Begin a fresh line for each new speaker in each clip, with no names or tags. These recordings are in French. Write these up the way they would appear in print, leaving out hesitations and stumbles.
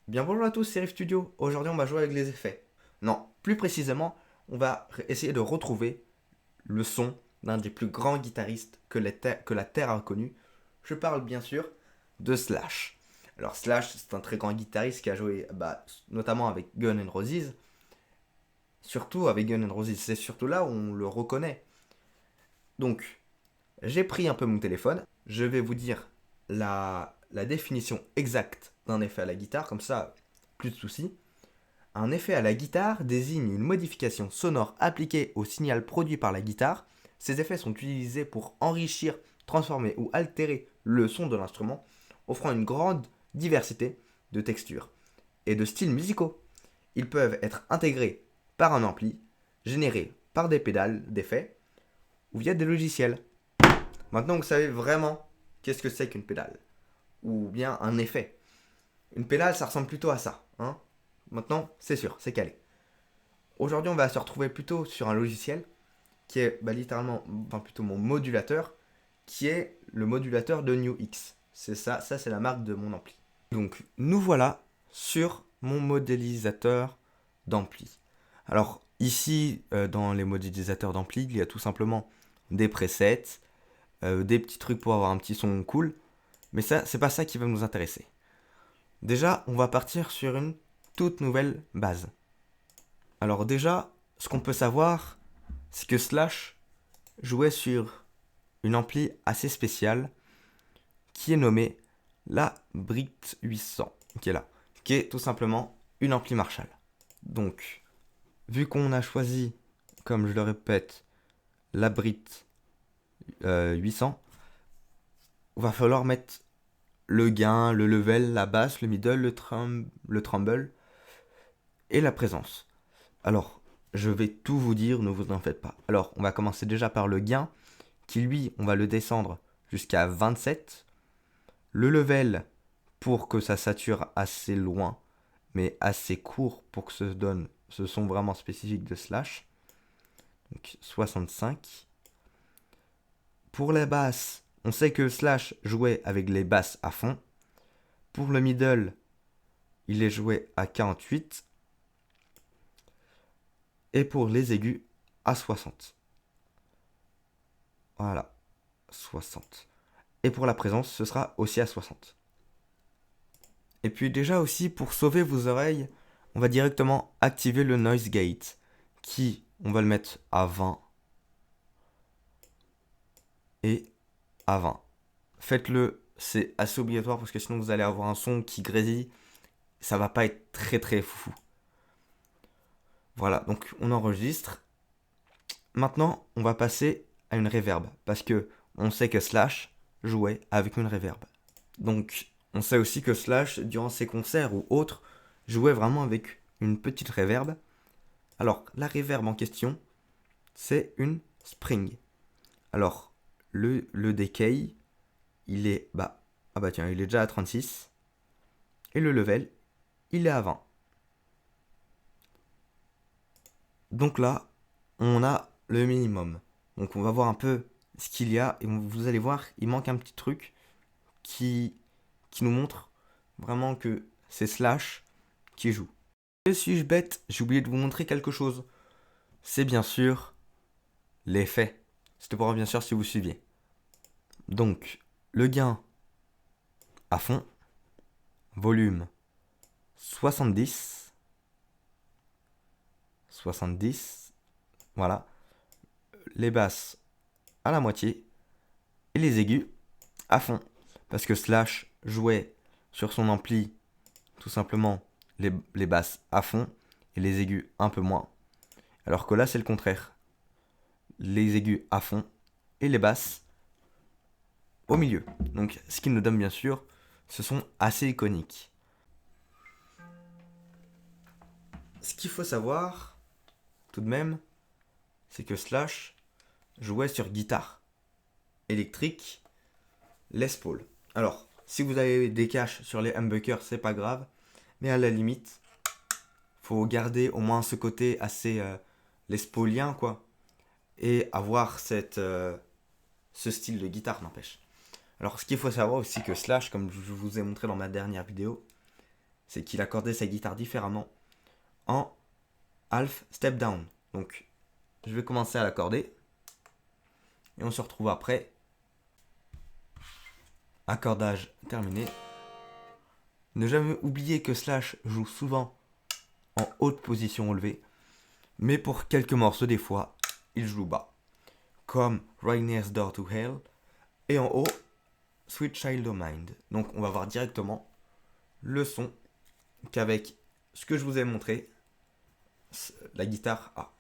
Bien bonjour à tous, c'est Riff Studio. Aujourd'hui on va jouer avec les effets. Non, plus précisément, on va essayer de retrouver le son d'un des plus grands guitaristes que la Terre a connu. Je parle bien sûr de Slash. Alors Slash, c'est un très grand guitariste qui a joué notamment avec Guns N' Roses. Surtout avec Guns N' Roses, c'est surtout là où on le reconnaît. Donc, j'ai pris un peu mon téléphone. Je vais vous dire la définition exacte d'un effet à la guitare, comme ça, plus de soucis. Un effet à la guitare désigne une modification sonore appliquée au signal produit par la guitare. Ces effets sont utilisés pour enrichir, transformer ou altérer le son de l'instrument, offrant une grande diversité de textures et de styles musicaux. Ils peuvent être intégrés par un ampli, générés par des pédales d'effets ou via des logiciels. Maintenant, vous savez vraiment qu'est-ce que c'est qu'une pédale ou bien un effet. Une pédale, ça ressemble plutôt à ça, hein. Maintenant, c'est sûr, c'est calé. Aujourd'hui, on va se retrouver plutôt sur un logiciel qui est littéralement, enfin plutôt mon modulateur, qui est le modulateur de New X. C'est ça c'est la marque de mon ampli. Donc, nous voilà sur mon modélisateur d'ampli. Alors, ici, dans les modélisateurs d'ampli, il y a tout simplement des presets, des petits trucs pour avoir un petit son cool, mais ça, c'est pas ça qui va nous intéresser. Déjà, on va partir sur une toute nouvelle base. Alors déjà, ce qu'on peut savoir, c'est que Slash jouait sur une ampli assez spéciale qui est nommée la Brit 800, qui est là, qui est tout simplement une ampli Marshall. Donc, vu qu'on a choisi, comme je le répète, la Brit 800, il va falloir mettre le gain, le level, la basse, le middle, le tremble et la présence. Alors, je vais tout vous dire, ne vous en faites pas. Alors, on va commencer déjà par le gain, qui lui, on va le descendre jusqu'à 27. Le level, pour que ça sature assez loin, mais assez court pour que se donne ce son vraiment spécifique de Slash. Donc 65. Pour les basses, on sait que Slash jouait avec les basses à fond. Pour le middle, il est joué à 48. Et pour les aigus, à 60. Voilà, 60. Et pour la présence, ce sera aussi à 60. Et puis déjà aussi, pour sauver vos oreilles, on va directement activer le noise gate, qui, on va le mettre à 20 et à 20. Faites-le, c'est assez obligatoire parce que sinon vous allez avoir un son qui grésille, ça va pas être très très fou. Voilà, donc on enregistre. Maintenant, on va passer à une reverb parce que on sait que Slash jouait avec une reverb. Donc, on sait aussi que Slash, durant ses concerts ou autres, jouait vraiment avec une petite reverb. Alors, la reverb en question, c'est une Spring. Alors, le decay, il est tiens, il est déjà à 36. Et le level, il est à 20. Donc là, on a le minimum. Donc on va voir un peu ce qu'il y a. Et vous allez voir, il manque un petit truc qui nous montre vraiment que c'est Slash qui joue. Et suis-je bête, j'ai oublié de vous montrer quelque chose. C'est bien sûr l'effet. C'était pour bien sûr si vous suiviez. Donc, le gain à fond, volume 70, 70, voilà, les basses à la moitié et les aigus à fond. Parce que Slash jouait sur son ampli tout simplement les basses à fond et les aigus un peu moins. Alors que là c'est le contraire. Les aigus à fond et les basses au milieu. Donc ce qui nous donne bien sûr ce son assez iconique. Ce qu'il faut savoir tout de même, c'est que Slash jouait sur guitare électrique Les Paul. Alors, si vous avez des caches sur les humbuckers, c'est pas grave, mais à la limite, faut garder au moins ce côté assez Les Paulien, quoi, et avoir ce style de guitare, n'empêche. Alors, ce qu'il faut savoir aussi que Slash, comme je vous ai montré dans ma dernière vidéo, c'est qu'il accordait sa guitare différemment en half step down. Donc, je vais commencer à l'accorder. Et on se retrouve après. Accordage terminé. Ne jamais oublier que Slash joue souvent en haute position relevée. Mais pour quelques morceaux, des fois, il joue bas. Comme Right Next Door to Hell. Et en haut, Sweet Child O' Mine. Donc on va voir directement le son qu'avec ce que je vous ai montré, la guitare A.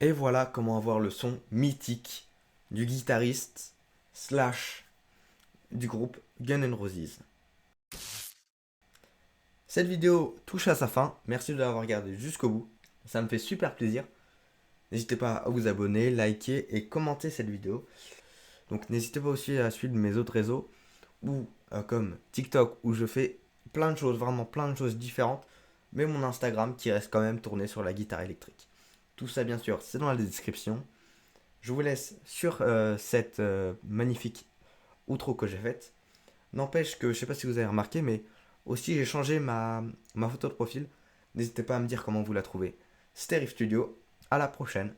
Et voilà comment avoir le son mythique du guitariste Slash du groupe Guns N' Roses. Cette vidéo touche à sa fin. Merci de l'avoir regardé jusqu'au bout. Ça me fait super plaisir. N'hésitez pas à vous abonner, liker et commenter cette vidéo. Donc n'hésitez pas aussi à suivre mes autres réseaux ou comme TikTok où je fais plein de choses, vraiment plein de choses différentes. Mais mon Instagram qui reste quand même tourné sur la guitare électrique. Tout ça bien sûr c'est dans la description. Je vous laisse sur cette magnifique outro que j'ai faite. N'empêche que je sais pas si vous avez remarqué mais aussi j'ai changé ma photo de profil. N'hésitez pas à me dire comment vous la trouvez. C'était Riff Studio, à la prochaine.